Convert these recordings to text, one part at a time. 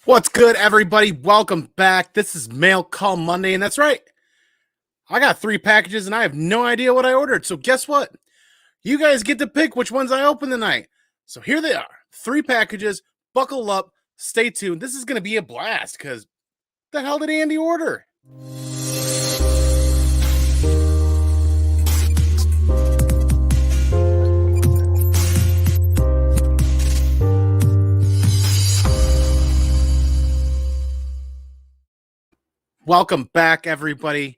What's good, everybody? Welcome back. This is Mail Call Monday, and that's right. I got 3 packages, and I have no idea what I ordered. So guess what? You guys get to pick which ones I open tonight. So here they are. 3 packages. Buckle up. Stay tuned. This is going to be a blast, because the hell did Andy order? Welcome back, everybody.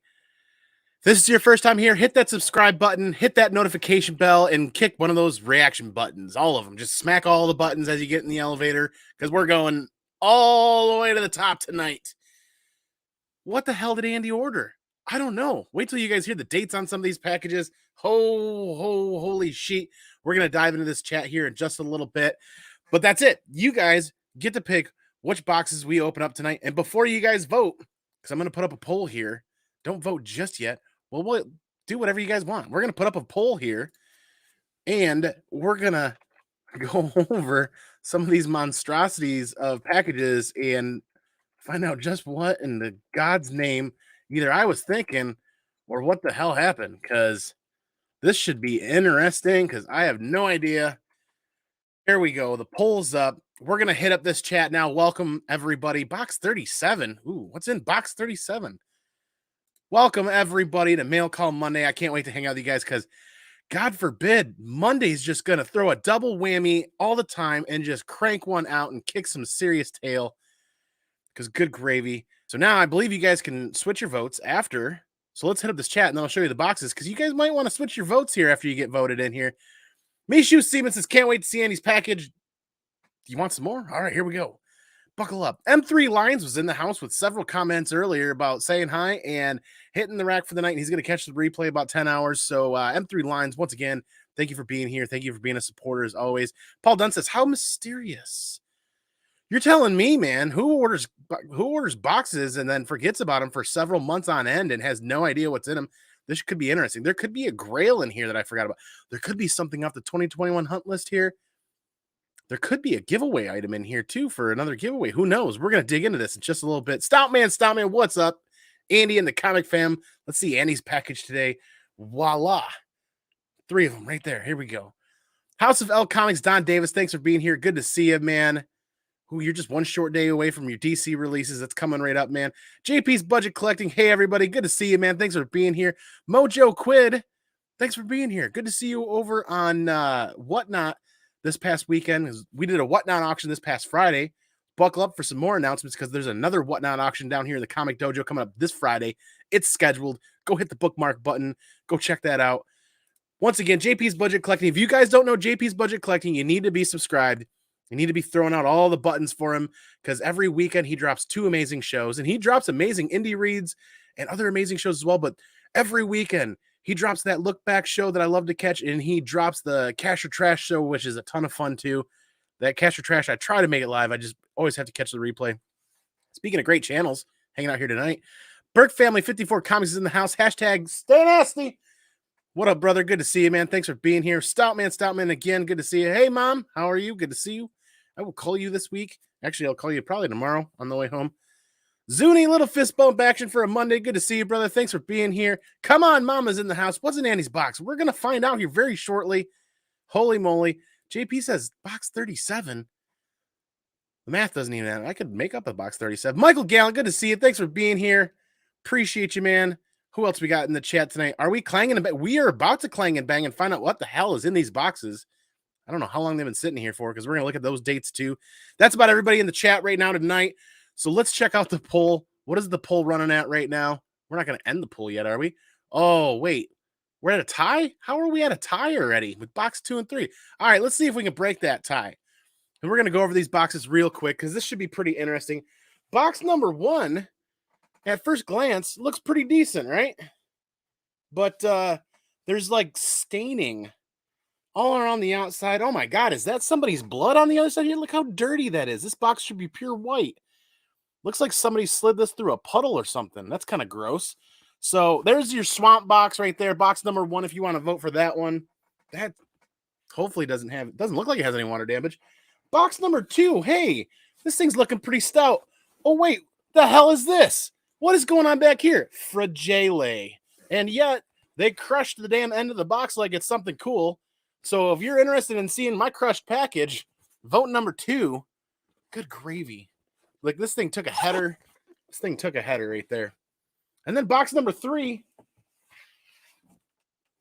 If this is your first time here, hit that subscribe button, hit that notification bell, and kick one of those reaction buttons. All of them. Just smack all the buttons as you get in the elevator, because we're going all the way to the top tonight. What the hell did Andy order? I don't know. Wait till you guys hear the dates on some of these packages. Holy shit. We're going to dive into this chat here in just a little bit. But that's it. You guys get to pick which boxes we open up tonight. And before you guys vote, because I'm going to put up a poll here. Don't vote just yet. Well, we'll do whatever you guys want. We're going to put up a poll here, and we're going to go over some of these monstrosities of packages and find out just what in the God's name either I was thinking or what the hell happened, because this should be interesting, because I have no idea. There we go. The poll's up. We're going to hit up this chat now. Welcome, everybody. Box 37. Ooh, what's in box 37? Welcome, everybody, to Mail Call Monday. I can't wait to hang out with you guys, because God forbid Monday's just going to throw a double whammy all the time and just crank one out and kick some serious tail, because good gravy. So now I believe you guys can switch your votes after. So let's hit up this chat, and then I'll show you the boxes, because you guys might want to switch your votes here after you get voted in here. Mishu Siemens says, can't wait to see Andy's package. You want some more? All right, here we go. Buckle up. M3 Lines was in the house with several comments earlier about saying hi and hitting the rack for the night. And he's going to catch the replay about 10 hours. So M3 Lines, once again, thank you for being here. Thank you for being a supporter as always. Paul Dunn says, how mysterious. You're telling me, man, who orders boxes and then forgets about them for several months on end and has no idea what's in them? This could be interesting. There could be a grail in here that I forgot about. There could be something off the 2021 hunt list here. There could be a giveaway item in here, too, for another giveaway. Who knows? We're going to dig into this in just a little bit. Stoutman, what's up? Andy and the comic fam. Let's see Andy's package today. Voila. 3 of them right there. Here we go. House of L Comics, Don Davis, thanks for being here. Good to see you, man. Ooh, you're just one short day away from your DC releases. That's coming right up, man. JP's Budget Collecting. Hey, everybody. Good to see you, man. Thanks for being here. Mojo Quid, thanks for being here. Good to see you over on Whatnot. This past weekend, we did a Whatnot auction this past Friday. Buckle up for some more announcements, because there's another Whatnot auction down here in the Comic Dojo coming up this Friday. It's scheduled. Go hit the bookmark button. Go check that out. Once again, JP's Budget Collecting. If you guys don't know JP's Budget Collecting, you need to be subscribed. You need to be throwing out all the buttons for him, because every weekend he drops 2 amazing shows, and he drops amazing indie reads and other amazing shows as well. But every weekend, he drops that look back show that I love to catch, and he drops the Cash or Trash show, which is a ton of fun too. That Cash or Trash, I try to make it live. I just always have to catch the replay. Speaking of great channels, hanging out here tonight. Burke Family 54 Comics is in the house. Hashtag stay nasty. What up, brother? Good to see you, man. Thanks for being here. Stoutman again. Good to see you. Hey, Mom. How are you? Good to see you. I will call you this week. Actually, I'll call you probably tomorrow on the way home. Zuni, little fist bump action for a Monday. Good to see you, brother. Thanks for being here. Come on, Mama's in the house. What's in Andy's box? We're going to find out here very shortly. Holy moly. JP says box 37. The math doesn't even add. I could make up a box 37. Michael Gallen, good to see you. Thanks for being here. Appreciate you, man. Who else we got in the chat tonight? Are we clanging and bang? We are about to clang and bang and find out what the hell is in these boxes. I don't know how long they've been sitting here for, because we're going to look at those dates too. That's about everybody in the chat right now tonight. So let's check out the poll. What is the poll running at right now? We're not going to end the poll yet, are we? Oh, wait. We're at a tie? How are we at a tie already with box 2 and 3? All right, let's see if we can break that tie. And we're going to go over these boxes real quick, because this should be pretty interesting. Box number 1, at first glance, looks pretty decent, right? But there's like staining all around the outside. Oh my God, is that somebody's blood on the other side here? Look how dirty that is. This box should be pure white. Looks like somebody slid this through a puddle or something. That's kind of gross. So there's your swamp box right there. Box number 1, if you want to vote for that one. That hopefully doesn't look like it has any water damage. Box number 2. Hey, This thing's looking pretty stout. Oh, wait, the hell is this? What is going on back here? Fragile. And yet, they crushed the damn end of the box like it's something cool. So if you're interested in seeing my crushed package, vote number 2. Good gravy. Like, this thing took a header. This thing took a header right there. And then box number 3.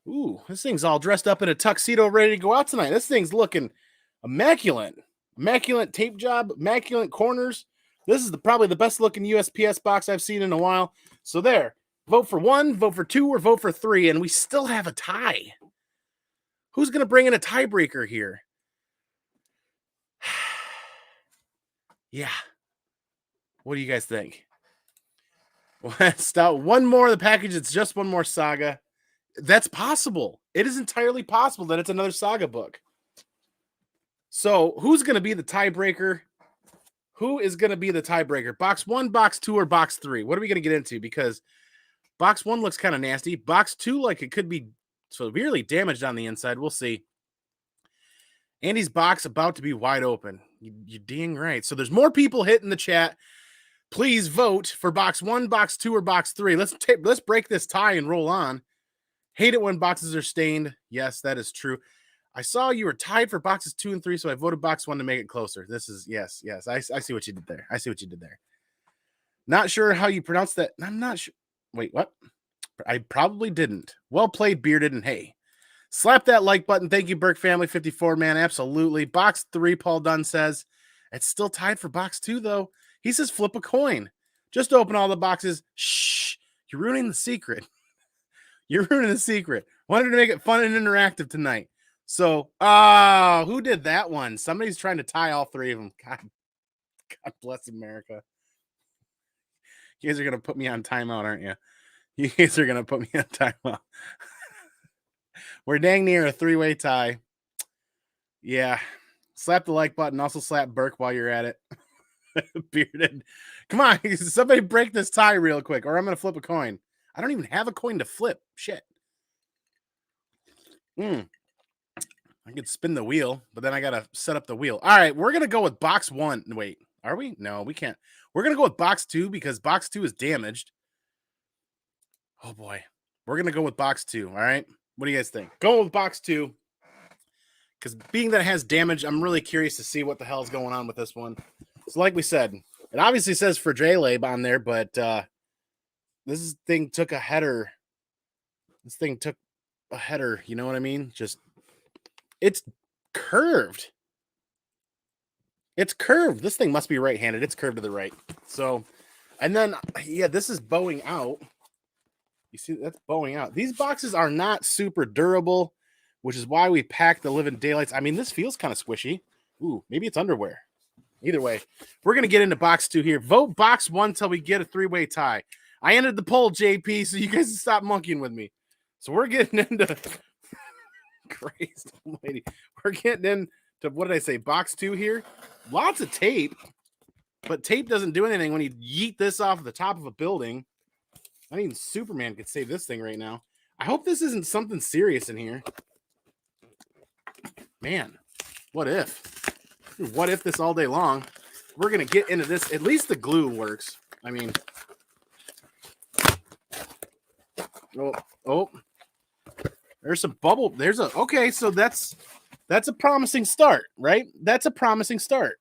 Ooh, this thing's all dressed up in a tuxedo ready to go out tonight. This thing's looking immaculate. Immaculate tape job, immaculate corners. This is probably the best looking USPS box I've seen in a while. So there, vote for 1, vote for 2, or vote for 3, and we still have a tie. Who's going to bring in a tiebreaker here? Yeah. What do you guys think? Stout. One more of the package. It's just one more saga. That's possible. It is entirely possible that it's another saga book. So who's going to be the tiebreaker? Who is going to be the tiebreaker? Box 1, box 2, or box 3? What are we going to get into? Because box 1 looks kind of nasty. Box 2, like it could be severely damaged on the inside. We'll see. Andy's box about to be wide open. You're dang right. So there's more people hitting the chat. Please vote for box 1, box 2, or box 3. Let's break this tie and roll on. Hate it when boxes are stained. Yes, that is true. I saw you were tied for boxes 2 and 3, so I voted box 1 to make it closer. This is, yes. I see what you did there. I see what you did there. Not sure how you pronounce that. I'm not sure. Wait, what? I probably didn't. Well played, Bearded, and hey. Slap that like button. Thank you, Burke Family 54, man. Absolutely. Box 3, Paul Dunn says. It's still tied for box 2, though. He says flip a coin. Just open all the boxes. Shh. You're ruining the secret. You're ruining the secret. Wanted to make it fun and interactive tonight. So, who did that one? Somebody's trying to tie all 3 of them. God bless America. You guys are going to put me on timeout, aren't you? You guys are going to put me on timeout. We're dang near a 3-way tie. Yeah. Slap the like button. Also slap Burke while you're at it. Bearded. Come on. Somebody break this tie real quick, or I'm going to flip a coin. I don't even have a coin to flip. Shit. I could spin the wheel, but then I got to set up the wheel. All right, we're going to go with box 1. Wait, are we? No, we can't. We're going to go with box 2 because box 2 is damaged. Oh, boy. We're going to go with box 2, all right? What do you guys think? Go with box 2 because being that it has damage, I'm really curious to see what the hell is going on with this one. So like we said, it obviously says Fragile on there, but this thing took a header. This thing took a header, you know what I mean? Just, it's curved. It's curved. This thing must be right-handed. It's curved to the right. So, and then, yeah, this is bowing out. You see, that's bowing out. These boxes are not super durable, which is why we packed the living daylights. I mean, this feels kind of squishy. Ooh, maybe it's underwear. Either way, we're going to get into box 2 here. Vote box 1 till we get a 3-way tie. I ended the poll, JP, so you guys can stop monkeying with me. So we're getting into Christ almighty. We're getting into, what did I say, box 2 here? Lots of tape, but tape doesn't do anything when you yeet this off the top of a building. I mean, Superman could save this thing right now. I hope this isn't something serious in here. Man, what if? What if this all day long? We're going to get into this. At least the glue works. I mean, oh, there's some bubble. There's a, okay, so that's a promising start, right? That's a promising start.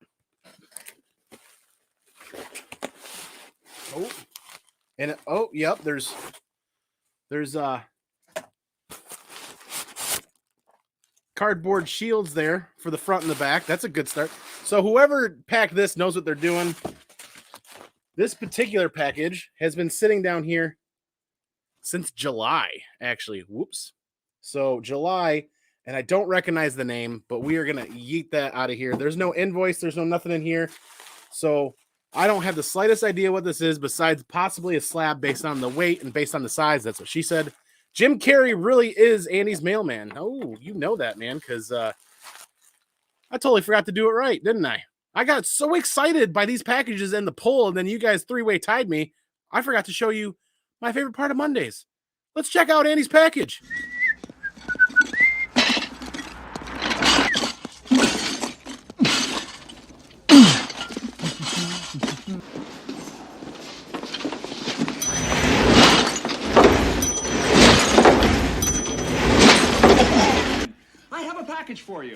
Oh, and oh, yep, there's cardboard shields there for the front and the back. That's a good start. So whoever packed this knows what they're doing. This particular package has been sitting down here since July, actually. Whoops. So July, and I don't recognize the name, but we are going to yeet that out of here. There's no invoice. There's no nothing in here. So I don't have the slightest idea what this is besides possibly a slab based on the weight and based on the size. That's what she said. Jim Carrey really is Andy's mailman. Oh, you know that, man, because I totally forgot to do it right, didn't I? I got so excited by these packages and the poll, and then you guys 3-way tied me. I forgot to show you my favorite part of Mondays. Let's check out Andy's package. package for you.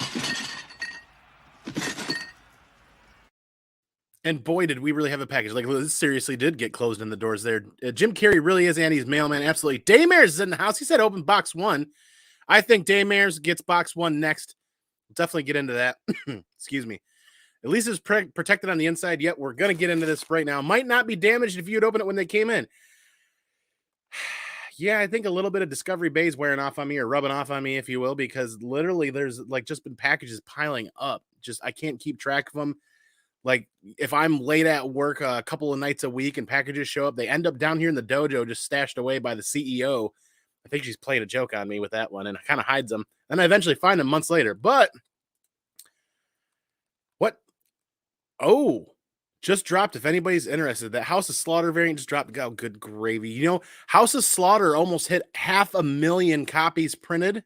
And boy, did we really have a package. Like, this seriously did get closed in the doors there. Jim Carrey really is Andy's mailman. Absolutely. Daymers is in the house. He said open box 1. I think Daymers gets box 1 next. We'll definitely get into that. Excuse me. At least it's protected on the inside. Yet we're going to get into this right now. Might not be damaged if you'd open it when they came in. Yeah, I think a little bit of Discovery Bay is wearing off on me, or rubbing off on me, if you will, because literally there's like just been packages piling up. Just I can't keep track of them. Like if I'm late at work a couple of nights a week and packages show up, they end up down here in the dojo just stashed away by the CEO. I think she's playing a joke on me with that one and kind of hides them. And I eventually find them months later. But what? Oh, just dropped. If anybody's interested, that House of Slaughter variant just dropped. Oh, good gravy. You know, House of Slaughter almost hit 500,000 copies printed.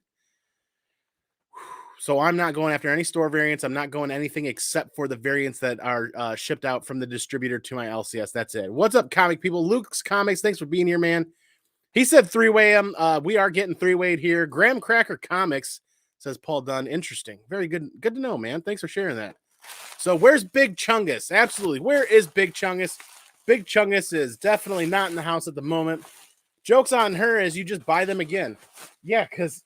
So I'm not going after any store variants. I'm not going anything except for the variants that are shipped out from the distributor to my LCS. That's it. What's up, comic people? Luke's Comics. Thanks for being here, man. He said 3-way him. We are getting 3-wayed here. Graham Cracker Comics, says Paul Dunn. Interesting. Very good. Good to know, man. Thanks for sharing that. So where's Big Chungus? Absolutely. Where is Big Chungus? Big Chungus is definitely not in the house at the moment. Joke's on her as you just buy them again. Yeah, because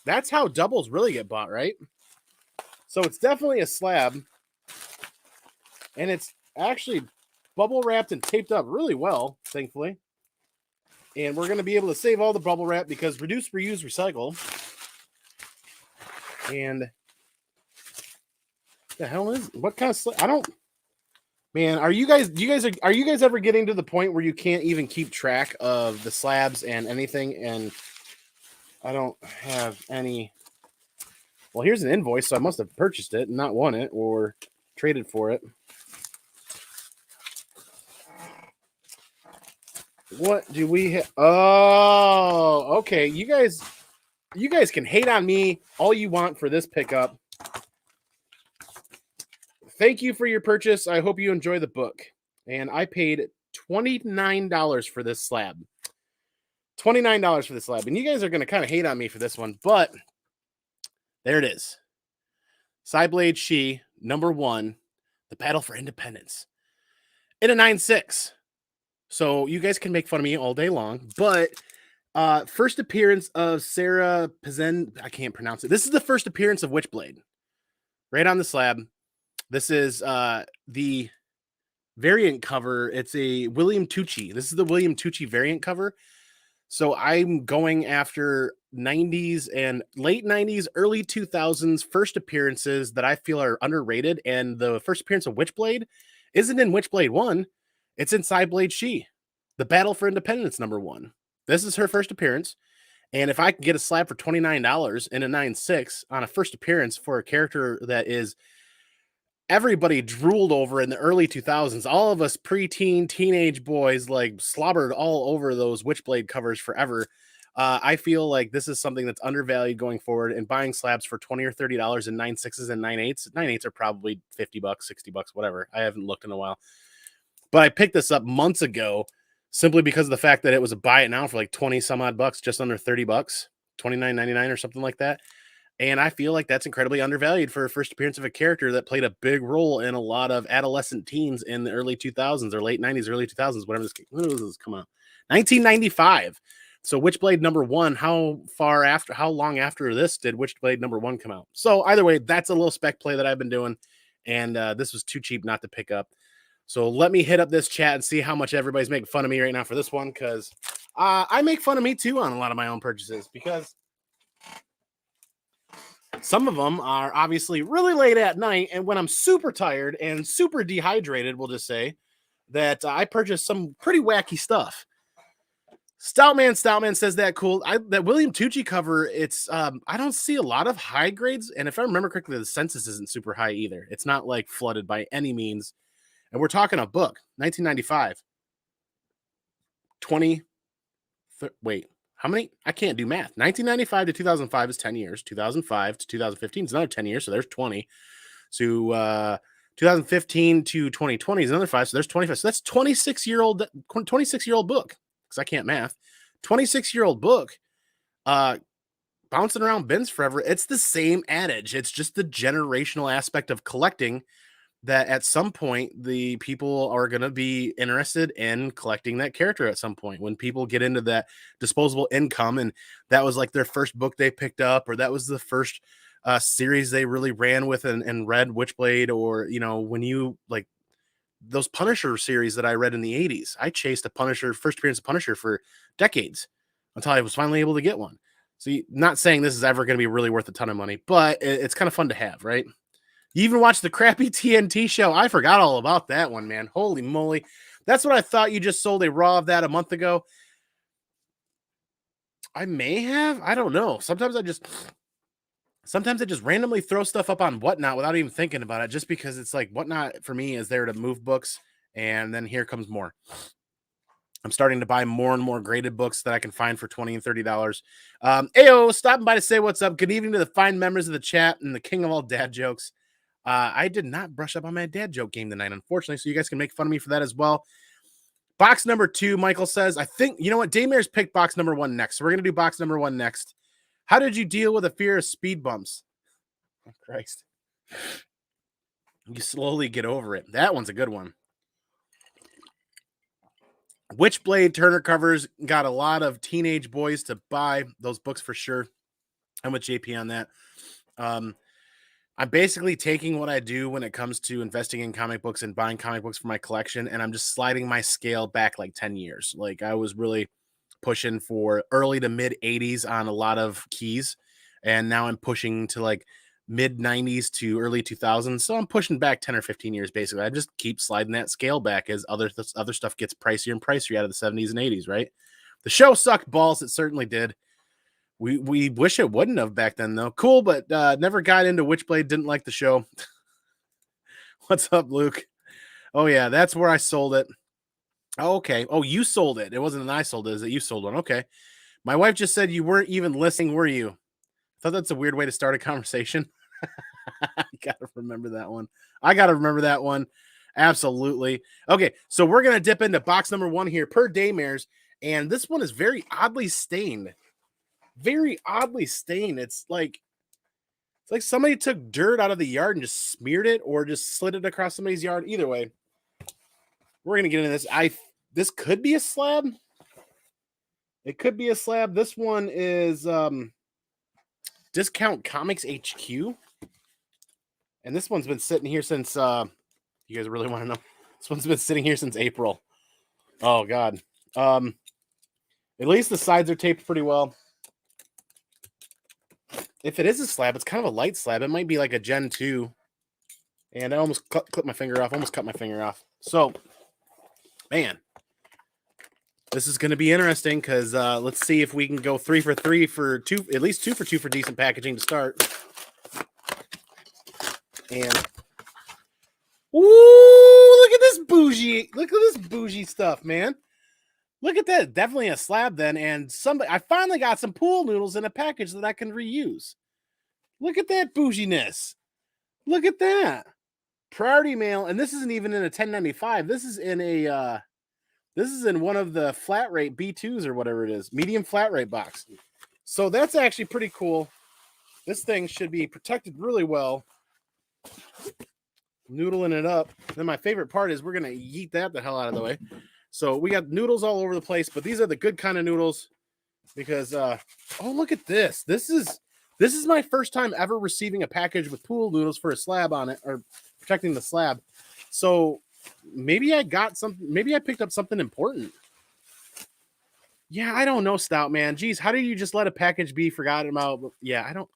that's how doubles really get bought, right? So it's definitely a slab. And it's actually bubble wrapped and taped up really well, thankfully. And we're going to be able to save all the bubble wrap because reduce, reuse, recycle. And the hell is what kind of slab? I don't. Man, are you guys ever getting to the point where you can't even keep track of the slabs and anything? And I don't have any. Well, here's an invoice, so I must have purchased it and not won it or traded for it. What do we have? Oh, okay. You guys can hate on me all you want for this pickup. Thank you for your purchase. I hope you enjoy the book. And I paid $29 for this slab. $29 for this slab. And you guys are going to kind of hate on me for this one, but there it is. Cyblade She, #1, The Battle for Independence. In a 9.6. So you guys can make fun of me all day long, but first appearance of Sarah Pazen, I can't pronounce it. This is the first appearance of Witchblade. Right on the slab. This is the variant cover. It's a William Tucci. This is the William Tucci variant cover. So I'm going after 90s and late 90s, early 2000s first appearances that I feel are underrated. And the first appearance of Witchblade isn't in Witchblade 1. It's in Cyblade She, The Battle for Independence #1. This is her first appearance. And if I can get a slab for $29 in a 9.6 on a first appearance for a character that is everybody drooled over in the early 2000s, all of us preteen, teenage boys like slobbered all over those Witchblade covers forever. I feel like this is something that's undervalued going forward, and buying slabs for $20 or $30 in 9.6s and 9.8s. 9.8s are probably $50, $60, whatever. I haven't looked in a while. But I picked this up months ago simply because of the fact that it was a buy it now for like 20 some odd bucks, just under $30, $29.99 or something like that. And I feel like that's incredibly undervalued for a first appearance of a character that played a big role in a lot of adolescent teens in the early 2000s or late 90s, early 2000s, whatever when does this come out? 1995. So Witchblade #1, how long after this did Witchblade #1 come out? So either way, that's a little spec play that I've been doing. And this was too cheap not to pick up. So let me hit up this chat and see how much everybody's making fun of me right now for this one. Because I make fun of me too on a lot of my own purchases because some of them are obviously really late at night, and when I'm super tired and super dehydrated, we'll just say that I purchased some pretty wacky stuff. Stoutman says that cool. That William Tucci cover, it's I don't see a lot of high grades, and if I remember correctly, the census isn't super high either. It's not like flooded by any means, and we're talking a book, 1995. Wait. How many? I can't do math. 1995 to 2005 is 10 years. 2005 to 2015 is another 10 years. So there's 20. So 2015 to 2020 is another 5. So there's 25. So that's 26-year-old book. Because I can't math. 26-year-old book. bouncing around bins forever. It's the same adage. It's just the generational aspect of collecting that at some point the people are going to be interested in collecting that character at some point when people get into that disposable income and that was like their first book they picked up or that was the first series they really ran with and read Witchblade or when you like those Punisher series that I read in the 80s. I chased a Punisher first appearance of Punisher for decades until I was finally able to get one. So not saying this is ever going to be really worth a ton of money, but it's kind of fun to have, right? You even watched the crappy TNT show. I forgot all about that one, man. Holy moly. That's what I thought. You just sold a raw of that a month ago. I may have. I don't know. Sometimes I just randomly throw stuff up on Whatnot without even thinking about it, just because it's like Whatnot for me is there to move books. And then here comes more. I'm starting to buy more and more graded books that I can find for $20 and $30. Ayo, stopping by to say what's up. Good evening to the fine members of the chat and the king of all dad jokes. I did not brush up on my dad joke game tonight, unfortunately, so you guys can make fun of me for that as well. Box number 2, Michael says, I think, you know what, Daymare's picked box number 1 next, so we're going to do box number 1 next. How did you deal with the fear of speed bumps? Oh, Christ. You slowly get over it. That one's a good one. Witchblade Turner covers got a lot of teenage boys to buy those books for sure. I'm with JP on that. I'm basically taking what I do when it comes to investing in comic books and buying comic books for my collection, and I'm just sliding my scale back like 10 years. Like I was really pushing for early to mid 80s on a lot of keys, and now I'm pushing to like mid 90s to early 2000s. So I'm pushing back 10 or 15 years basically. I just keep sliding that scale back as other stuff gets pricier and pricier out of the 70s and 80s, right? The show sucked balls. It certainly did. We wish it wouldn't have back then, though. Cool, but never got into Witchblade. Didn't like the show. What's up, Luke? Oh, yeah, that's where I sold it. Oh, okay. Oh, you sold it. It wasn't an I sold it. Is it you sold one? Okay. My wife just said you weren't even listening, were you? I thought that's a weird way to start a conversation. I got to remember that one. Absolutely. Okay, so we're going to dip into box number 1 here per Daymares, and this one is very oddly stained. It's like somebody took dirt out of the yard and just smeared it or just slid it across somebody's yard. Either way, we're gonna get into this. This could be a slab. It could be a slab. This one is Discount Comics HQ, and this one's been sitting here since. You guys really want to know? This one's been sitting here since April. Oh God. At least the sides are taped pretty well. If it is a slab, it's kind of a light slab. It might be like a Gen 2. And I almost clipped my finger off. Almost cut my finger off. So, man, this is going to be interesting because let's see if we can go 3 for 3 for 2, at least 2 for 2 for decent packaging to start. And, ooh, look at this bougie. Look at this bougie stuff, man. Look at that. Definitely a slab then. And I finally got some pool noodles in a package that I can reuse. Look at that bouginess. Look at that. Priority mail. And this isn't even in a 1095. This is in a this is in one of the flat rate B2s or whatever it is. Medium flat rate box. So that's actually pretty cool. This thing should be protected really well. Noodling it up. Then my favorite part is we're gonna yeet that the hell out of the way. So we got noodles all over the place, but these are the good kind of noodles because oh, look at this. This is my first time ever receiving a package with pool noodles for a slab on it or protecting the slab. So maybe I picked up something important. Yeah, I don't know, Stout Man. Geez, how did you just let a package be forgotten about? Yeah, I don't.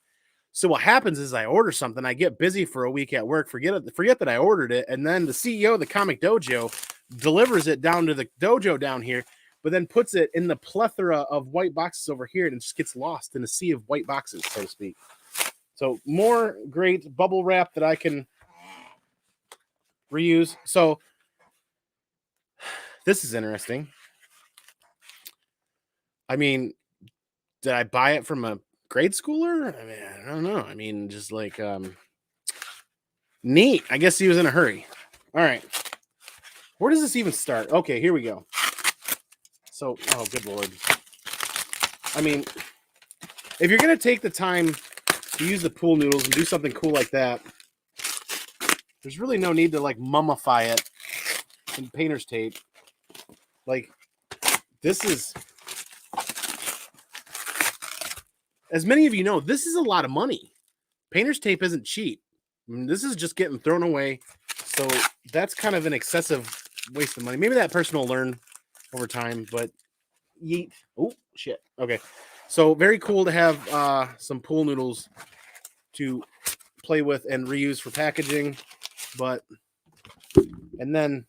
So what happens is I order something, I get busy for a week at work, forget that I ordered it, and then the CEO of the Comic Dojo delivers it down to the dojo down here, but then puts it in the plethora of white boxes over here, and it just gets lost in a sea of white boxes, so to speak. So more great bubble wrap that I can reuse. So this is interesting. I mean, did I buy it from a grade schooler? I mean, I don't know. I mean, just like neat. I guess he was in a hurry. All right. Where does this even start? Okay, here we go. So, oh, good Lord. I mean, if you're going to take the time to use the pool noodles and do something cool like that, there's really no need to like mummify it in painter's tape. Like, this is, as many of you know, this is a lot of money. Painter's tape isn't cheap. I mean, this is just getting thrown away. So that's kind of an excessive waste of money. Maybe that person will learn over time, but yeet. Oh, shit. Okay. So very cool to have some pool noodles to play with and reuse for packaging. But, and then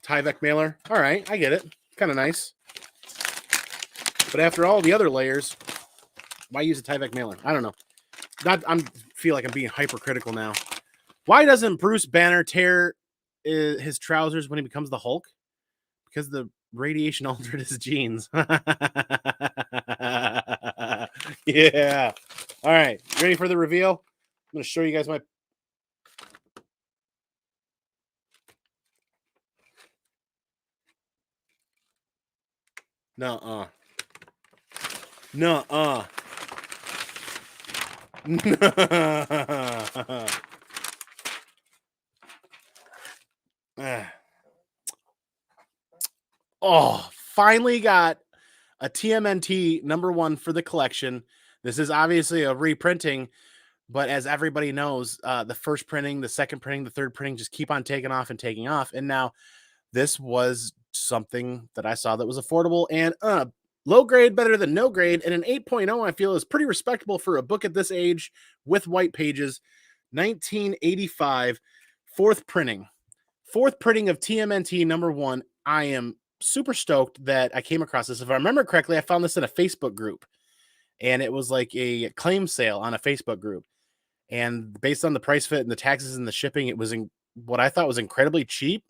Tyvek mailer. All right, I get it. Kind of nice. But after all the other layers, why use a Tyvek mailer? I don't know. I feel like I'm being hypercritical now. Why doesn't Bruce Banner tear his trousers when he becomes the Hulk? Because the radiation altered his genes. Yeah. All right. Ready for the reveal? I'm going to show you guys my... Nuh-uh. Nuh-uh. Oh, finally got a TMNT #1 for the collection. This is obviously a reprinting, but as everybody knows, the first printing, the second printing, the third printing just keep on taking off and taking off. And now this was something that I saw that was affordable and low grade better than no grade. And an 8.0 I feel is pretty respectable for a book at this age with white pages. 1985, fourth printing of TMNT #1. I am super stoked that I came across this. If I remember correctly, I found this in a Facebook group, and it was like a claim sale on a Facebook group. And based on the price fit and the taxes and the shipping, it was in what I thought was incredibly cheap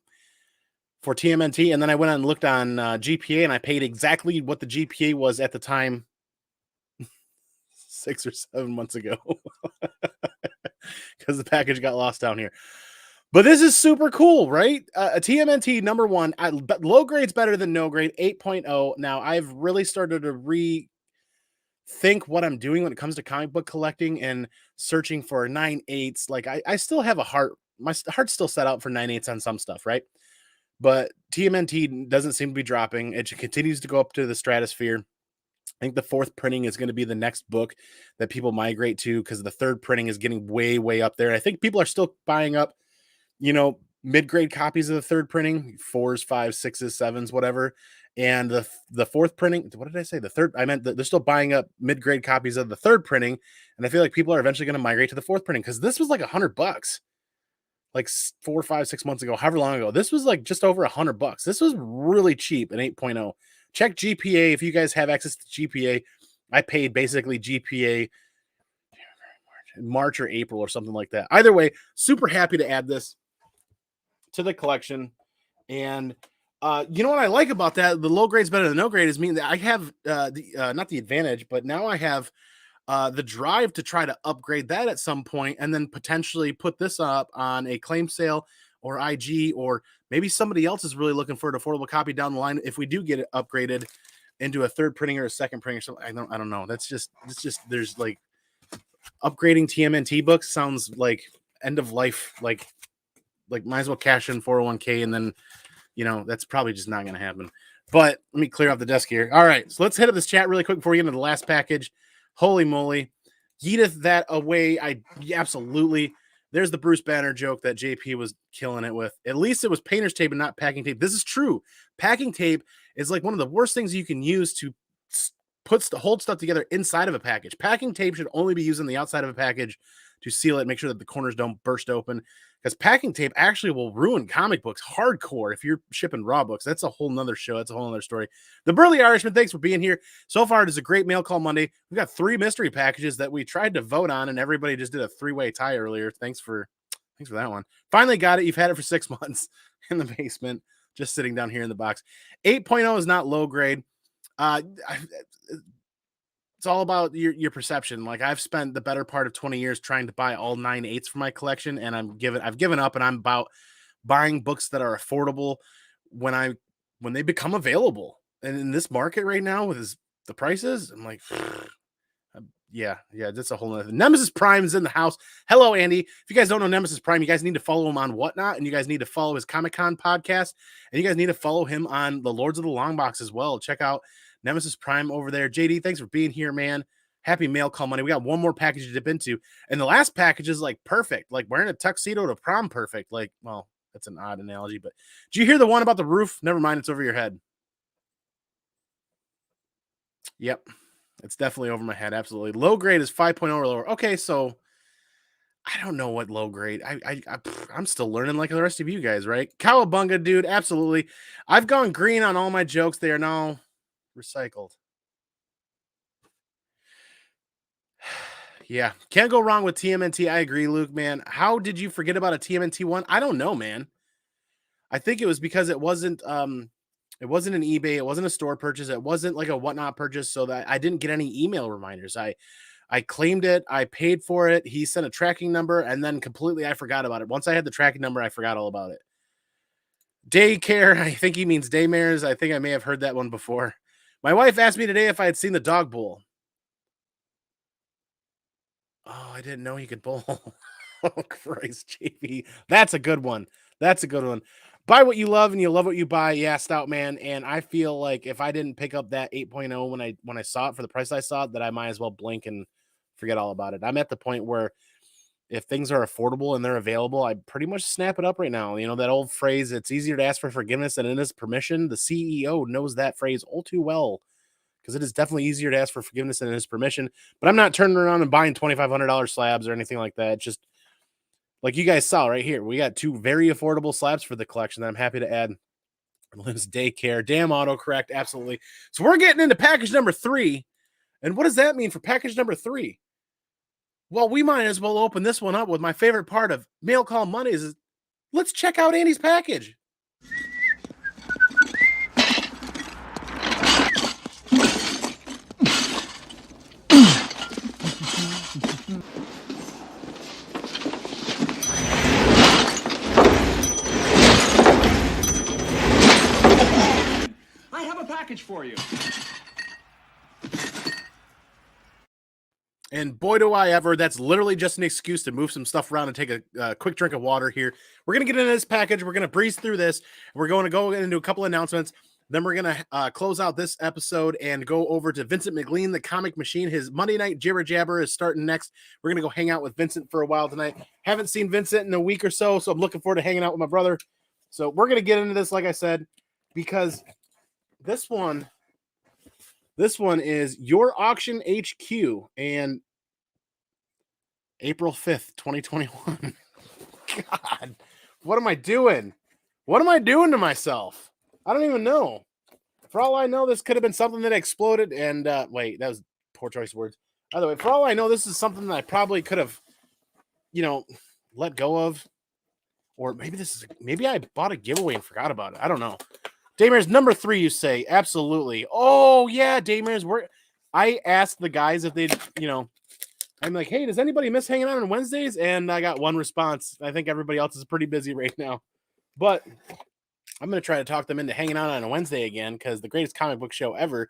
for TMNT. And then I went on and looked on GPA, and I paid exactly what the GPA was at the time 6 or 7 months ago because the package got lost down here. But this is super cool, right? A TMNT #1, low grade's better than no grade, 8.0. Now, I've really started to rethink what I'm doing when it comes to comic book collecting and searching for 9/8s. Like, I still have a heart. My heart's still set out for 9/8s on some stuff, right? But TMNT doesn't seem to be dropping. It continues to go up to the stratosphere. I think the fourth printing is going to be the next book that people migrate to because the third printing is getting way, way up there. I think people are still buying up, mid-grade copies of the third printing, 4s, 5s, 6s, 7s, whatever. And the fourth printing, what did I say? The third, I meant that they're still buying up mid-grade copies of the third printing. And I feel like people are eventually going to migrate to the fourth printing because this was like $100, like 4, 5, 6 months ago, however long ago. This was like just over $100. This was really cheap, an 8.0. Check GPA if you guys have access to GPA. I paid basically GPA March or April or something like that. Either way, super happy to add this to the collection. And you know what I like about that? The low grade's better than no grade is mean that I have not the advantage, but now I have the drive to try to upgrade that at some point and then potentially put this up on a claim sale or IG, or maybe somebody else is really looking for an affordable copy down the line if we do get it upgraded into a third printing or a second printing or something. I don't know. It's just there's like upgrading TMNT books sounds like end of life, like might as well cash in 401k and then that's probably just not going to happen. But let me clear off the desk here. All right, so let's hit up this chat really quick before we get into the last package. Holy moly, yeeteth that away. Absolutely. There's the Bruce Banner joke that JP was killing it with. At least it was painter's tape and not packing tape. This is true. Packing tape is like one of the worst things you can use to hold stuff together inside of a package. Packing tape should only be used on the outside of a package to seal it, make sure that the corners don't burst open, because packing tape actually will ruin comic books hardcore if you're shipping raw books. That's a whole nother show. That's a whole nother story. The Burly Irishman, thanks for being here. So far, it is a great Mail Call Monday. We've got 3 mystery packages that we tried to vote on, and everybody just did a 3-way tie earlier. Thanks for that one. Finally got it. You've had it for 6 months in the basement, just sitting down here in the box. 8.0 is not low grade. It's all about your perception. Like, I've spent the better part of 20 years trying to buy all 9/8s for my collection, and I've given up, and I'm about buying books that are affordable when they become available. And in this market right now with the prices, I'm like, Yeah, that's a whole nother. Nemesis Prime is in the house. Hello, Andy. If you guys don't know Nemesis Prime, you guys need to follow him on Whatnot, and you guys need to follow his Comic-Con podcast, and you guys need to follow him on the Lords of the Long Box as well. Check out Nemesis Prime over there. JD, thanks for being here, man. Happy mail call money. We got one more package to dip into, and the last package is like perfect, like wearing a tuxedo to prom perfect. Like, well, that's an odd analogy, but did you hear the one about the roof? Never mind, it's over your head. Yep. It's definitely over my head. Absolutely. Low grade is 5.0 or lower. Okay, so I don't know what low grade. I'm still learning like the rest of you guys, right? Cowabunga, dude. Absolutely. I've gone green on all my jokes. They are now recycled. Yeah, can't go wrong with TMNT. I agree, Luke, man. How did you forget about a TMNT one? I don't know, man. I think it was because it wasn't an eBay, it wasn't a store purchase, it wasn't like a Whatnot purchase, so that I didn't get any email reminders. I claimed it, I paid for it, he sent a tracking number, and then completely I forgot about it. Once I had the tracking number, I forgot all about it. Daycare, I think he means daymares. I think I may have heard that one before. My wife asked me today if I had seen the dog bowl. Oh, I didn't know he could bowl. Oh, Christ, JP. That's a good one. That's a good one. Buy what you love and you love what you buy. Yeah, Stout Man. And I feel like if I didn't pick up that 8.0 when I saw it for the price I saw it, that I might as well blink and forget all about it. I'm at the point where if things are affordable and they're available, I pretty much snap it up right now. You know, that old phrase, it's easier to ask for forgiveness than it is permission. The CEO knows that phrase all too well, because it is definitely easier to ask for forgiveness than it is permission. But I'm not turning around and buying $2,500 slabs or anything like that. Just like you guys saw right here, we got two very affordable slabs for the collection that I'm happy to add. Lives daycare, damn autocorrect, absolutely. So we're getting into package number 3. And what does that mean for package number 3? Well, we might as well open this one up with my favorite part of Mail Call Mondays is let's check out Andy's package. I have a package for you. And boy, do I ever. That's literally just an excuse to move some stuff around and take a quick drink of water here. We're going to get into this package. We're going to breeze through this. We're going to go into a couple announcements. Then we're going to close out this episode and go over to Vincent McLean, the comic machine. His Monday Night Jibber Jabber is starting next. We're going to go hang out with Vincent for a while tonight. Haven't seen Vincent in a week or so, so I'm looking forward to hanging out with my brother. So we're going to get into this, like I said, because this one is Your Auction HQ, and April 5th, 2021. God, what am I doing? What am I doing to myself? I don't even know. For all I know, this could have been something that exploded. And wait, that was poor choice of words. By the way, for all I know, this is something that I probably could have, let go of. Or maybe I bought a giveaway and forgot about it. I don't know. Daymare's number 3, you say? Absolutely. Oh, yeah, Daymare's. I asked the guys if they'd, I'm like, hey, does anybody miss hanging out on Wednesdays? And I got one response. I think everybody else is pretty busy right now. But I'm going to try to talk them into hanging out on a Wednesday again, because the greatest comic book show ever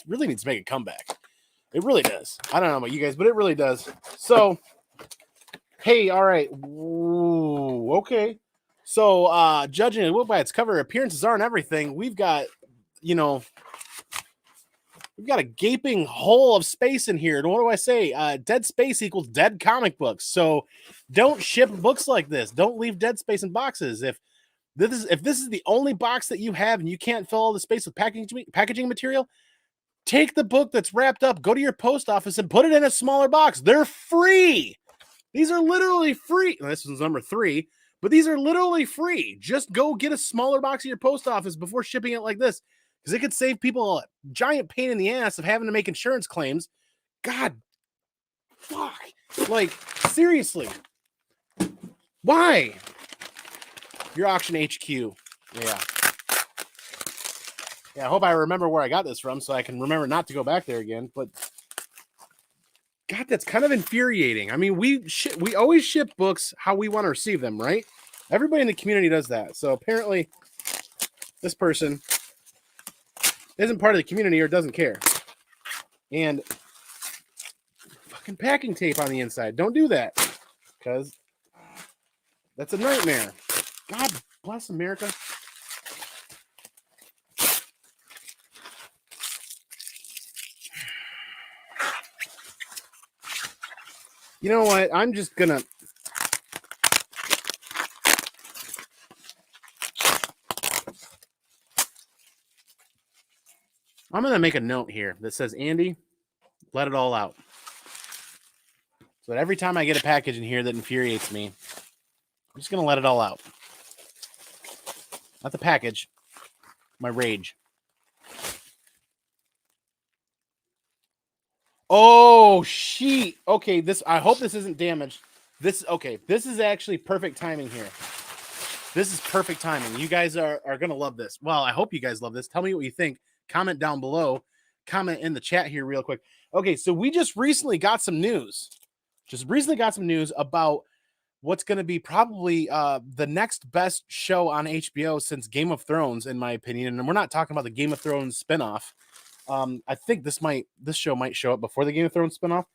really needs to make a comeback. It really does. I don't know about you guys, but it really does. So, hey, all right. Ooh, okay. So, judging a book by its cover, appearances aren't everything. We've got, we've got a gaping hole of space in here. And what do I say? Dead space equals dead comic books. So don't ship books like this. Don't leave dead space in boxes. If this is the only box that you have and you can't fill all the space with packaging material, take the book that's wrapped up, go to your post office and put it in a smaller box. They're free. These are literally free. This is number 3, but these are literally free. Just go get a smaller box at your post office before shipping it like this, because it could save people a giant pain in the ass of having to make insurance claims. God, fuck. Like, seriously. Why? Your Auction HQ. Yeah. Yeah, I hope I remember where I got this from so I can remember not to go back there again. But God, that's kind of infuriating. I mean, we always ship books how we want to receive them, right? Everybody in the community does that. So apparently this person isn't part of the community or doesn't care. And fucking packing tape on the inside. Don't do that, because that's a nightmare. God bless America. You know what? I'm just gonna... I'm gonna make a note here that says, Andy, let it all out. So that every time I get a package in here that infuriates me, I'm just gonna let it all out. Not the package, my rage. Oh, shit. Okay, I hope this isn't damaged. This is actually perfect timing here. This is perfect timing. You guys are going to love this. Well, I hope you guys love this. Tell me what you think. Comment down below. Comment in the chat here real quick. Okay, so we just recently got some news. About what's going to be probably the next best show on HBO since Game of Thrones, in my opinion. And we're not talking about the Game of Thrones spinoff. I think this show might show up before the Game of Thrones spinoff.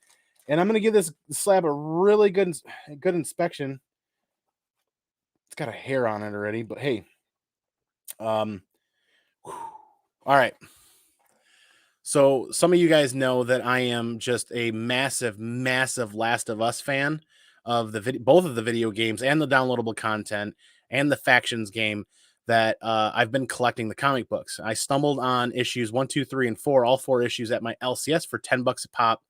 And I'm going to give this slab a really good inspection. It's got a hair on it already, but hey. All right. So some of you guys know that I am just a massive, massive Last of Us fan of both of the video games and the downloadable content and the factions game that I've been collecting the comic books. I stumbled on issues 1, 2, 3, and 4, all 4 issues at my LCS for $10 a pop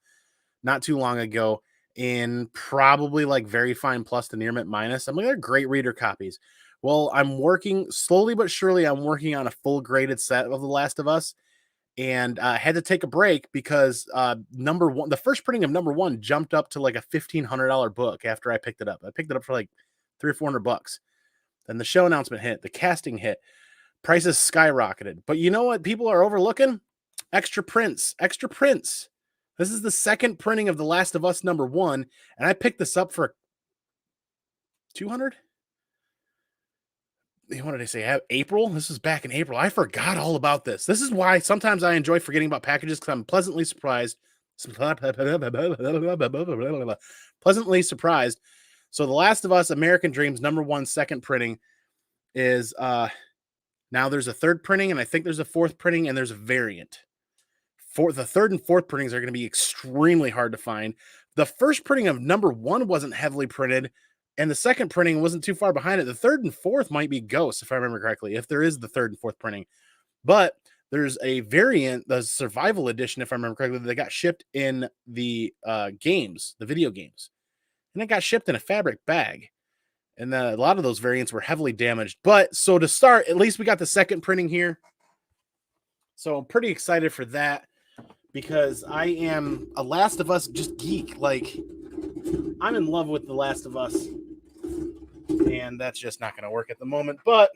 not too long ago in probably like Very Fine Plus to Near Mint Minus. I'm like, they're great reader copies. Well, I'm working slowly but surely. I'm working on a full graded set of The Last of Us. And I had to take a break because the first printing of #1 jumped up to like a $1,500 book after I picked it up. I picked it up for like $300 or $400. Then the show announcement hit, the casting hit, prices skyrocketed. But you know what people are overlooking? Extra prints. This is the second printing of The Last of Us #1, and I picked this up for $200. What did I say? April? This was back in April. I forgot all about this. This is why sometimes I enjoy forgetting about packages, because I'm pleasantly surprised. Pleasantly surprised. So The Last of Us American Dreams #1 second printing is now there's a third printing, and I think there's a fourth printing, and there's a variant. The third and fourth printings are going to be extremely hard to find. The first printing of #1 wasn't heavily printed, and the second printing wasn't too far behind it. The third and fourth might be ghosts, if I remember correctly, if there is the third and fourth printing. But there's a variant, the survival edition, if I remember correctly, that got shipped in the games, the video games. And it got shipped in a fabric bag. And a lot of those variants were heavily damaged. But so to start, at least we got the second printing here. So I'm pretty excited for that, because I am a Last of Us just geek. Like, I'm in love with The Last of Us. And that's just not going to work at the moment. But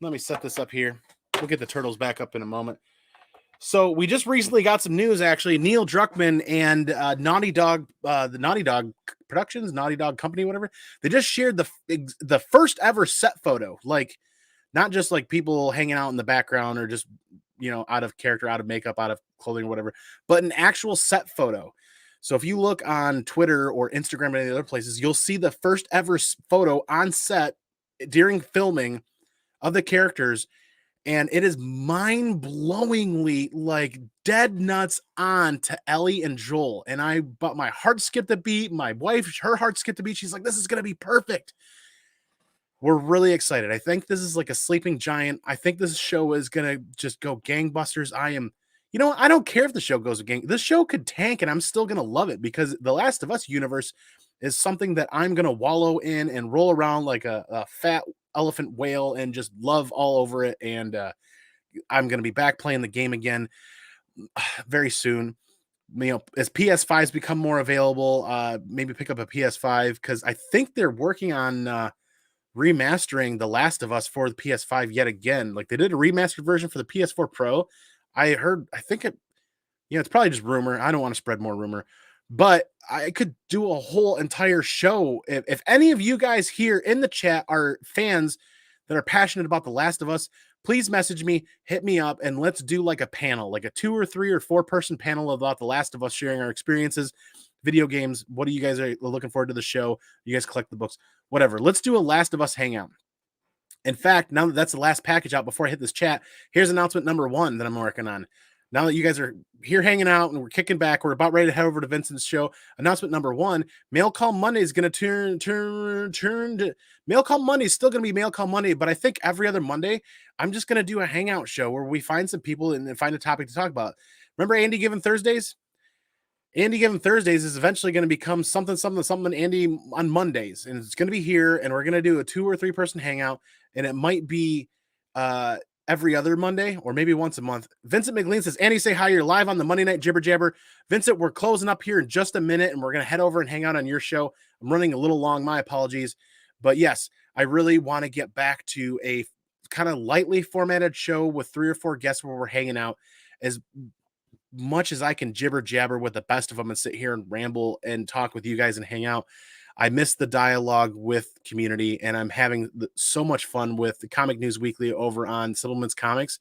let me set this up here. We'll get the turtles back up in a moment. So we just recently got some news, actually. Neil Druckmann and Naughty Dog, the Naughty Dog Productions, Naughty Dog Company, whatever. They just shared the first ever set photo. Like, not just like people hanging out in the background or just, out of character, out of makeup, out of clothing or whatever, but an actual set photo. So if you look on Twitter or Instagram or any other places, you'll see the first ever photo on set during filming of the characters. And it is mind-blowingly like dead nuts on to Ellie and Joel. But my heart skipped a beat. My wife, her heart skipped a beat. She's like, this is going to be perfect. We're really excited. I think this is like a sleeping giant. I think this show is going to just go gangbusters. I don't care if the show goes gang. This show could tank and I'm still going to love it, because the Last of Us universe is something that I'm going to wallow in and roll around like a fat elephant whale and just love all over it. And I'm going to be back playing the game again very soon. As PS5s become more available, maybe pick up a PS5, because I think they're working on remastering The Last of Us for the PS5 yet again. Like, they did a remastered version for the PS4 Pro. It's probably just rumor. I don't want to spread more rumor, but I could do a whole entire show. If any of you guys here in the chat are fans that are passionate about The Last of Us, please message me, hit me up, and let's do like a panel, like a 2 or 3 or 4 person panel about The Last of Us, sharing our experiences, video games. What do you guys are looking forward to the show? You guys collect the books, whatever. Let's do a Last of Us hangout. In fact, now that that's the last package out before I hit this chat, here's announcement number 1 that I'm working on. Now that you guys are here hanging out and we're kicking back, we're about ready to head over to Vincent's show. Announcement number 1, Mail Call Monday is going to turn to Mail Call Monday is still going to be Mail Call Monday, but I think every other Monday, I'm just going to do a hangout show where we find some people and find a topic to talk about. Remember Andy Given Thursdays? Andy Given Thursdays is eventually going to become something Andy on Mondays, and it's going to be here, and we're going to do a 2 or 3 person hangout, and it might be every other Monday or maybe once a month. Vincent McLean says, Andy, say hi. You're live on the Monday Night Jibber Jabber. Vincent, we're closing up here in just a minute, and we're going to head over and hang out on your show. I'm running a little long. My apologies. But yes, I really want to get back to a kind of lightly formatted show with 3 or 4 guests where we're hanging out as much as I can jibber jabber with the best of them and sit here and ramble and talk with you guys and hang out. I miss the dialogue with community, and I'm having so much fun with the Comic News Weekly over on Supplements Comics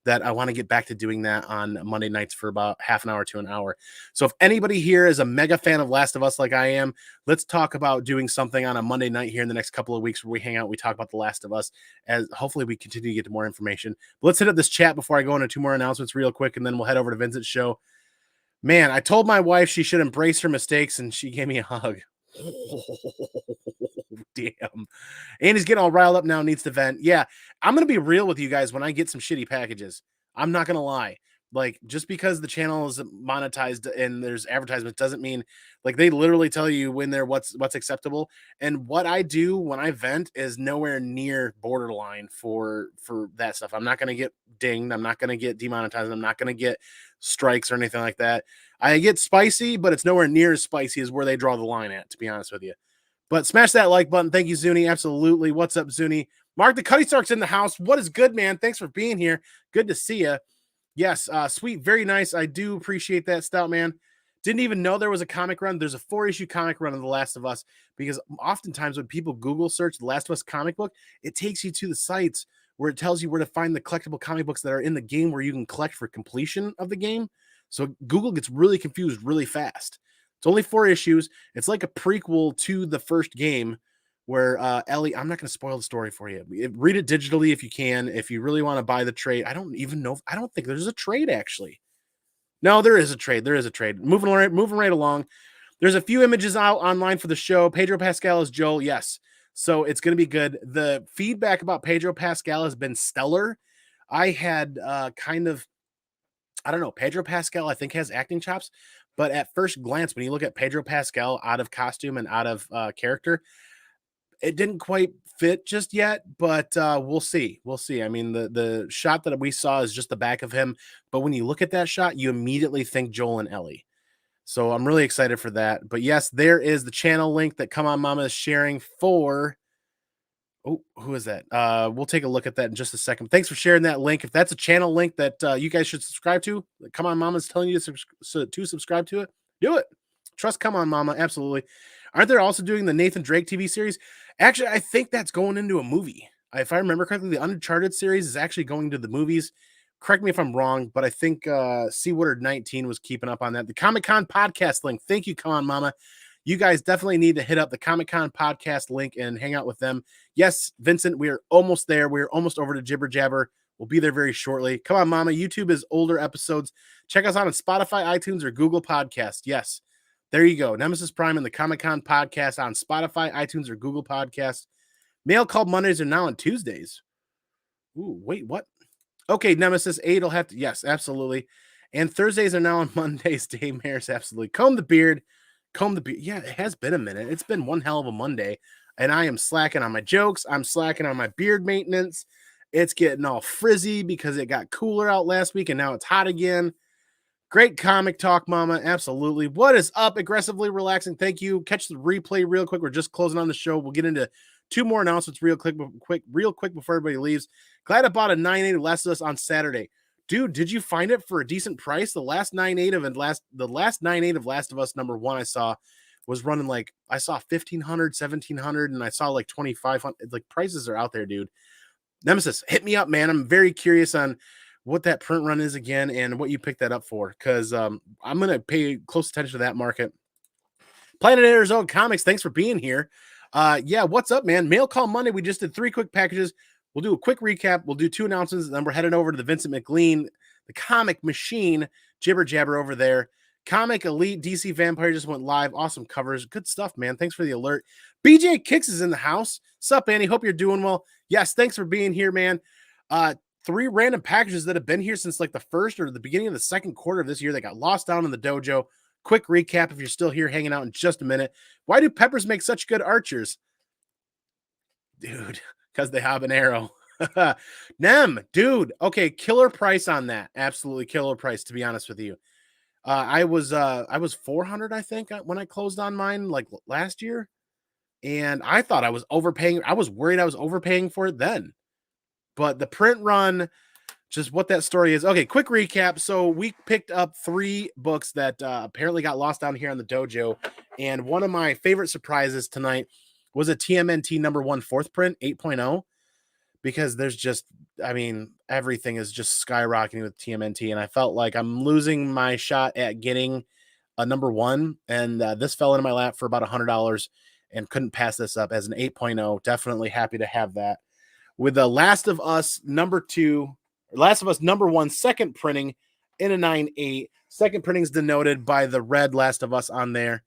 that I want to get back to doing that on Monday nights for about half an hour to an hour. So if anybody here is a mega fan of Last of Us like I am, let's talk about doing something on a Monday night here in the next couple of weeks where we hang out, we talk about The Last of Us, as hopefully we continue to get to more information. But let's hit up this chat before I go into 2 more announcements real quick, and then we'll head over to Vincent's show. Man, I told my wife she should embrace her mistakes, and she gave me a hug. Damn. Andy's getting all riled up now, needs to vent. Yeah, I'm going to be real with you guys when I get some shitty packages. I'm not going to lie. Like, just because the channel is monetized and there's advertisements doesn't mean, like, they literally tell you when they're what's acceptable. And what I do when I vent is nowhere near borderline for that stuff. I'm not going to get dinged. I'm not going to get demonetized. I'm not going to get strikes or anything like that. I get spicy, but it's nowhere near as spicy as where they draw the line at, to be honest with you. But smash that like button. Thank you, Zuni. Absolutely. What's up, Zuni? Mark the Cuddy Stark's in the house. What is good, man? Thanks for being here. Good to see you. Yes, sweet. Very nice. I do appreciate that, Stout Man. Didn't even know there was a comic run. There's a 4-issue comic run of The Last of Us, because oftentimes when people Google search The Last of Us comic book, it takes you to the sites where it tells you where to find the collectible comic books that are in the game where you can collect for completion of the game. So Google gets really confused really fast. It's only 4 issues. It's like a prequel to the first game where Ellie, I'm not going to spoil the story for you. Read it digitally if you can. If you really want to buy the trade, I don't even know. I don't think there's a trade, actually. No, there is a trade. There is a trade. Moving right along. There's a few images out online for the show. Pedro Pascal is Joel. Yes. So it's going to be good. The feedback about Pedro Pascal has been stellar. I had I don't know. Pedro Pascal, I think, has acting chops. But at first glance, when you look at Pedro Pascal out of costume and out of character, it didn't quite fit just yet, but we'll see. We'll see. I mean, the shot that we saw is just the back of him. But when you look at that shot, you immediately think Joel and Ellie. So I'm really excited for that. But yes, there is the channel link that Come On Mama is sharing for. Oh, who is that? We'll take a look at that in just a second. Thanks for sharing that link. If that's a channel link that you guys should subscribe to, Come On Mama's telling you to subscribe to it, do it. Trust Come On Mama, absolutely. Aren't they also doing the Nathan Drake TV series? Actually, I think that's going into a movie. If I remember correctly, the Uncharted series is actually going to the movies. Correct me if I'm wrong, but I think Seawater 19 was keeping up on that. The Comic-Con podcast link. Thank you, Come On Mama. You guys definitely need to hit up the Comic-Con podcast link and hang out with them. Yes, Vincent, we are almost there. We're almost over to Jibber Jabber. We'll be there very shortly. Come on, Mama. YouTube is older episodes. Check us out on Spotify, iTunes, or Google Podcast. Yes, there you go. Nemesis Prime and the Comic-Con podcast on Spotify, iTunes, or Google Podcast. Mail Call Mondays are now on Tuesdays. Ooh, wait, what? Okay, Nemesis 8 will have to. Yes, absolutely. And Thursdays are now on Mondays. Dave Maris, absolutely. Comb the beard. Yeah, it has been a minute. It's been one hell of a Monday, and I am slacking on my jokes. I'm slacking on my beard maintenance. It's getting all frizzy because it got cooler out last week, and now it's hot again. Great comic talk, Mama. Absolutely. What is up? Aggressively relaxing. Thank you. Catch the replay real quick. We're just closing on the show. We'll get into 2 more announcements real quick before everybody leaves. Glad I bought a 9.8 of Last of Us on Saturday. Dude, did you find it for a decent price? The last 9.8 of Last of Us number 1 I saw was running like, I saw 1,500, 1,700, and I saw like 2,500. Like, prices are out there, dude. Nemesis, hit me up, man. I'm very curious on what that print run is again and what you picked that up for, because I'm going to pay close attention to that market. Planet Arizona Comics, thanks for being here. Yeah, what's up, man? Mail Call Monday. We just did 3 quick packages. We'll do a quick recap. We'll do 2 announcements, and then we're heading over to the Vincent McLean, the comic machine, jibber jabber over there. Comic Elite DC Vampire just went live. Awesome covers. Good stuff, man. Thanks for the alert. BJ Kicks is in the house. Sup, Annie? Hope you're doing well. Yes, thanks for being here, man. 3 random packages that have been here since like the first or the beginning of the second quarter of this year that got lost down in the dojo. Quick recap if you're still here hanging out in just a minute. Why do peppers make such good archers? Dude, because they have an arrow. Nem, dude. Okay, killer price on that. Absolutely killer price, to be honest with you. I was 400, I think, when I closed on mine like last year. And I thought I was overpaying. I was worried I was overpaying for it then. But the print run, just what that story is. Okay, quick recap. So we picked up 3 books that apparently got lost down here on the dojo. And one of my favorite surprises tonight was a TMNT #1 4th print, 8.0. Because there's just, I mean, everything is just skyrocketing with TMNT. And I felt like I'm losing my shot at getting a #1. And this fell into my lap for about $100 and couldn't pass this up as an 8.0. Definitely happy to have that. With the Last of Us #2, Last of Us #1 second printing in a 9.8. Second printing is denoted by the red Last of Us on there.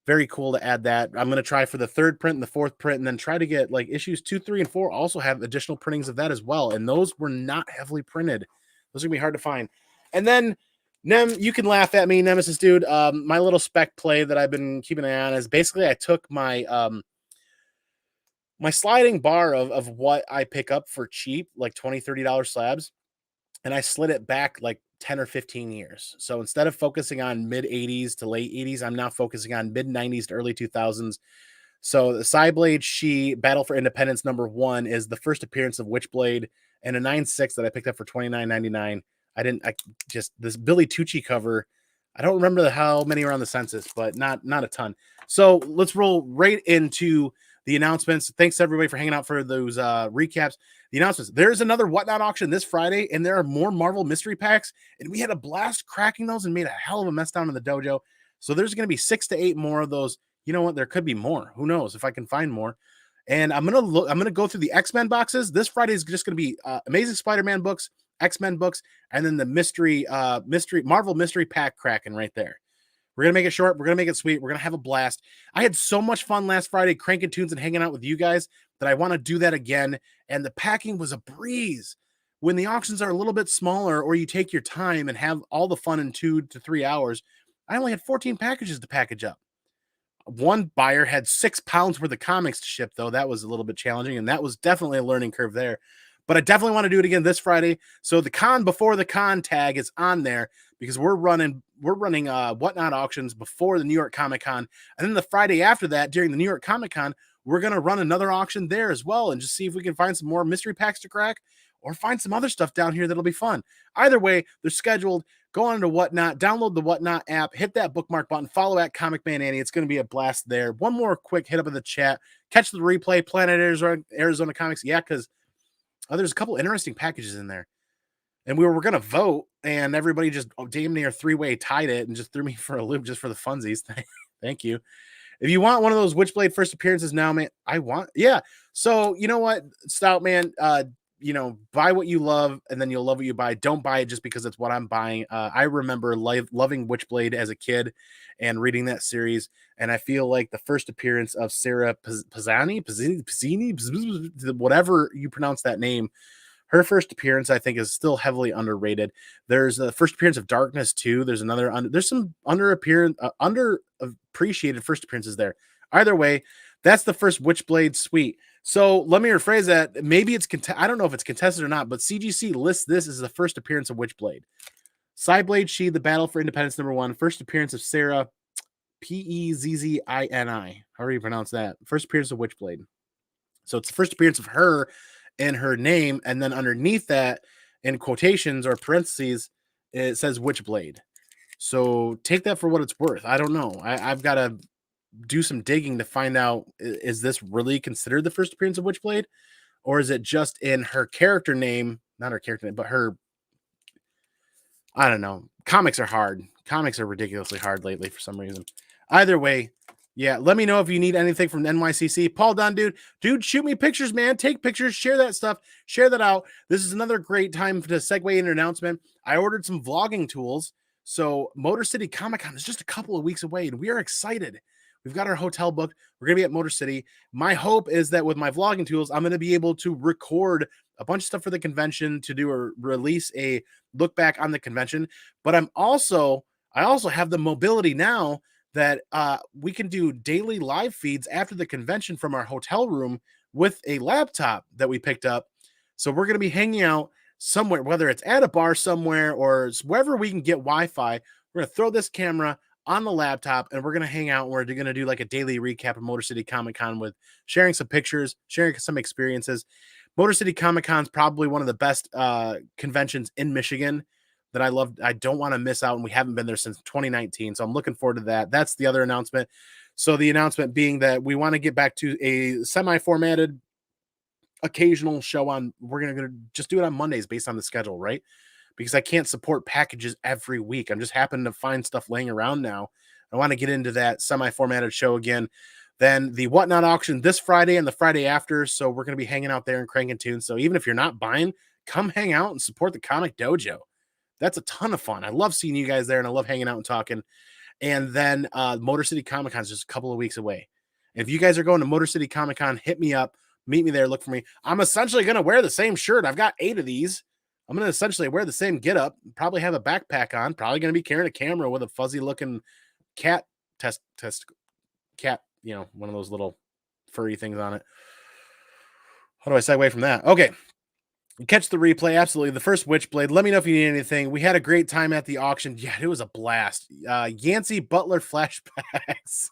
Very cool to add that. I'm going to try for the 3rd print and the 4th print, and then try to get like issues 2, 3, and 4 also have additional printings of that as well. And those were not heavily printed. Those are going to be hard to find. And then, Nem, you can laugh at me, Nemesis dude. My little spec play that I've been keeping an eye on is basically I took my my sliding bar of what I pick up for cheap, like $20, $30 slabs, and I slid it back like 10 or 15 years. So instead of focusing on mid 80s to late 80s, I'm now focusing on mid 90s to early 2000s. So the Cyblade She Battle for Independence #1 is the first appearance of Witchblade, and a 9.6 that I picked up for $29.99. I just this Billy Tucci cover. I don't remember how many are on the census, but not a ton. So let's roll right into the announcements. Thanks everybody for hanging out for those recaps. The announcements. There's another Whatnot auction this Friday, and there are more Marvel mystery packs, and we had a blast cracking those and made a hell of a mess down in the dojo. So there's going to be 6 to 8 more of those. You know what? There could be more. Who knows if I can find more. And I'm gonna go through the X-Men boxes. This Friday is just gonna be Amazing Spider-Man books, X-Men books, and then the mystery Marvel mystery pack cracking right there. We're going to make it short. We're going to make it sweet. We're going to have a blast. I had so much fun last Friday cranking tunes and hanging out with you guys that I want to do that again. And the packing was a breeze. When the auctions are a little bit smaller or you take your time and have all the fun in 2 to 3 hours, I only had 14 packages to package up. One buyer had 6 pounds worth of comics to ship, though. That was a little bit challenging, and that was definitely a learning curve there. But I definitely want to do it again this Friday. So the con before the con tag is on there because we're running Whatnot auctions before the New York Comic Con. And then the Friday after that, during the New York Comic Con, we're going to run another auction there as well and just see if we can find some more mystery packs to crack or find some other stuff down here that'll be fun. Either way, they're scheduled. Go on to Whatnot, download the Whatnot app, hit that bookmark button, follow at Comic Man Annie. It's going to be a blast there. One more quick hit up in the chat. Catch the replay, Planet Arizona Comics. Yeah, because there's a couple interesting packages in there. And we were going to vote, and everybody just damn near 3-way tied it and just threw me for a loop just for the funsies. Thank you. If you want one of those Witchblade first appearances now, man, yeah. So, you know what, Stout Man, buy what you love, and then you'll love what you buy. Don't buy it just because it's what I'm buying. I remember loving Witchblade as a kid and reading that series, and I feel like the first appearance of Sarah Pizzini, whatever you pronounce that name, her first appearance, I think, is still heavily underrated. There's the first appearance of Darkness too. There's there's some underappreciated first appearances there. Either way, that's the first Witchblade suite. So let me rephrase that. Maybe it's I don't know if it's contested or not, but CGC lists this as the first appearance of Witchblade. Cyblade She, the Battle for Independence #1, first appearance of Sarah Pezzini, however you pronounce that. First appearance of Witchblade. So it's the first appearance of her in her name, and then underneath that, in quotations or parentheses, it says Witchblade. So take that for what it's worth. I don't know. I've got to do some digging to find out, is this really considered the first appearance of Witchblade? or is it just in her character name? Not her character name, but her, I don't know. Comics are hard. Comics are ridiculously hard lately for some reason. Either way, yeah, let me know if you need anything from NYCC. Paul Dunn, dude, shoot me pictures, man. Take pictures, share that stuff, share that out. This is another great time to segue into an announcement. I ordered some vlogging tools. So Motor City Comic Con is just a couple of weeks away, and we are excited. We've got our hotel booked. We're going to be at Motor City. My hope is that with my vlogging tools, I'm going to be able to record a bunch of stuff for the convention, to do a release, a look back on the convention. But I also have the mobility now that we can do daily live feeds after the convention from our hotel room with a laptop that we picked up. So we're going to be hanging out somewhere, whether it's at a bar somewhere or wherever we can get Wi-Fi. We're going to throw this camera on the laptop and we're going to hang out. We're going to do like a daily recap of Motor City Comic Con with sharing some pictures, sharing some experiences. Motor City Comic Con is probably one of the best conventions in Michigan that I love. I don't want to miss out, and we haven't been there since 2019, so I'm looking forward to that. That's the other announcement. So the announcement being that we want to get back to a semi-formatted occasional show on. We're going to just do it on Mondays based on the schedule, right? Because I can't support packages every week. I'm just happening to find stuff laying around now. I want to get into that semi-formatted show again. Then the Whatnot auction this Friday and the Friday after. So we're going to be hanging out there and cranking tunes. So even if you're not buying, come hang out and support the Comic Dojo. That's a ton of fun. I love seeing you guys there, and I love hanging out and talking. And then Motor City Comic Con is just a couple of weeks away. And if you guys are going to Motor City Comic Con, hit me up, meet me there, look for me. I'm essentially going to wear the same shirt. I've got 8 of these. I'm going to essentially wear the same getup, probably have a backpack on, probably going to be carrying a camera with a fuzzy looking cat cat, one of those little furry things on it. How do I segue from that? Okay. Catch the replay. Absolutely. The first Witchblade. Let me know if you need anything. We had a great time at the auction. Yeah, it was a blast. Yancey Butler flashbacks.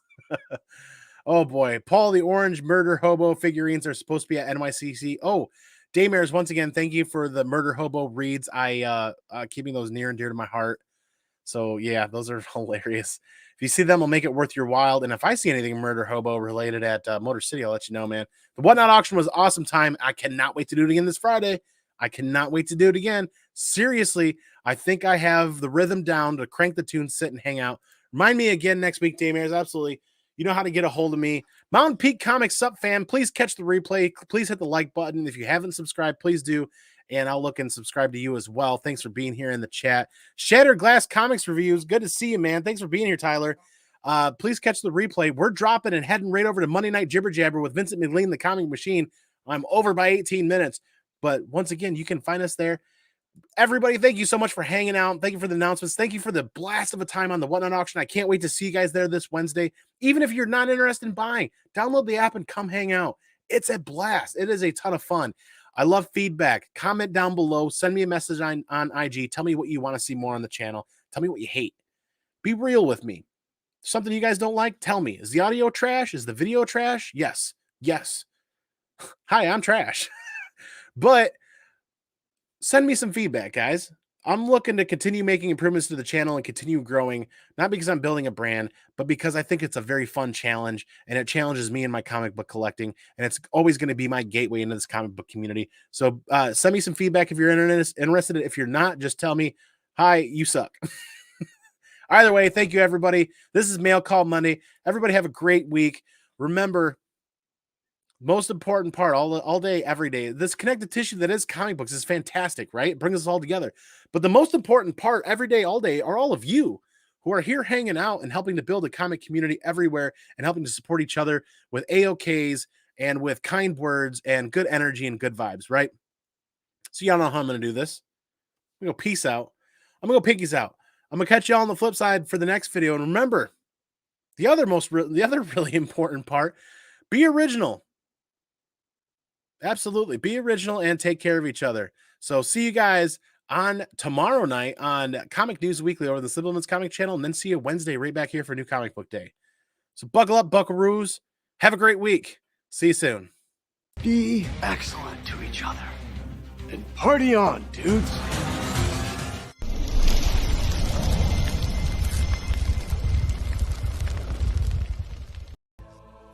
Oh boy. Paul the Orange Murder Hobo figurines are supposed to be at NYCC. Oh, Daymares, once again, thank you for the Murder Hobo reads. I keeping those near and dear to my heart. So yeah, those are hilarious. If you see them, I'll make it worth your while. And if I see anything Murder Hobo related at Motor City, I'll let you know, man. The Whatnot auction was an awesome time. I cannot wait to do it again this Friday. I cannot wait to do it again. Seriously, I think I have the rhythm down to crank the tune, sit, and hang out. Remind me again next week, Daymares. Absolutely. You know how to get a hold of me. Mountain Peak Comics Sup fan, please catch the replay. Please hit the like button. If you haven't subscribed, please do. And I'll look and subscribe to you as well. Thanks for being here in the chat. Shattered Glass Comics Reviews. Good to see you, man. Thanks for being here, Tyler. Please catch the replay. We're dropping and heading right over to Monday Night Jibber Jabber with Vincent McLean, the Comic Machine. I'm over by 18 minutes. But once again, you can find us there. Everybody, thank you so much for hanging out. Thank you for the announcements. Thank you for the blast of a time on the Whatnot auction. I can't wait to see you guys there this Wednesday. Even if you're not interested in buying, download the app and come hang out. It's a blast. It is a ton of fun. I love feedback. Comment down below. Send me a message on IG. Tell me what you want to see more on the channel. Tell me what you hate. Be real with me. Something you guys don't like, tell me. Is the audio trash? Is the video trash? Yes. Yes. Hi, I'm trash. But send me some feedback, guys. I'm looking to continue making improvements to the channel and continue growing, not because I'm building a brand, but because I think it's a very fun challenge, and it challenges me in my comic book collecting, and it's always going to be my gateway into this comic book community. So send me some feedback if you're interested. If you're not, just tell me, hi, you suck. Either way, thank you, everybody. This is Mail Call Monday. Everybody have a great week. Remember, most important part all day, every day, this connective tissue that is comic books is fantastic, right? It brings us all together. But the most important part every day, all day, are all of you who are here hanging out and helping to build a comic community everywhere and helping to support each other with AOKs and with kind words and good energy and good vibes, right? So y'all know how I'm going to do this. I'm going to go peace out. I'm going to go piggies out. I'm going to catch y'all on the flip side for the next video. And remember, the other really important part, be original. Absolutely. Be original and take care of each other. So see you guys on tomorrow night on Comic News Weekly over the Sibylman's Comic Channel, and then see you Wednesday right back here for New Comic Book Day. So buckle up, buckaroos. Have a great week. See you soon. Be excellent to each other. And party on, dudes.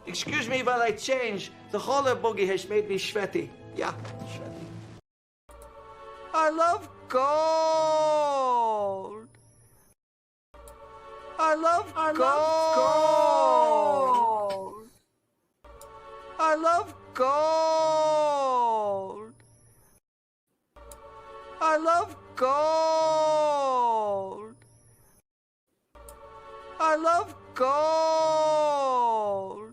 Excuse me while I change. The roller buggy has made me sweaty. Yeah, sure. I love gold. I love gold. I love gold. I love gold. I love gold.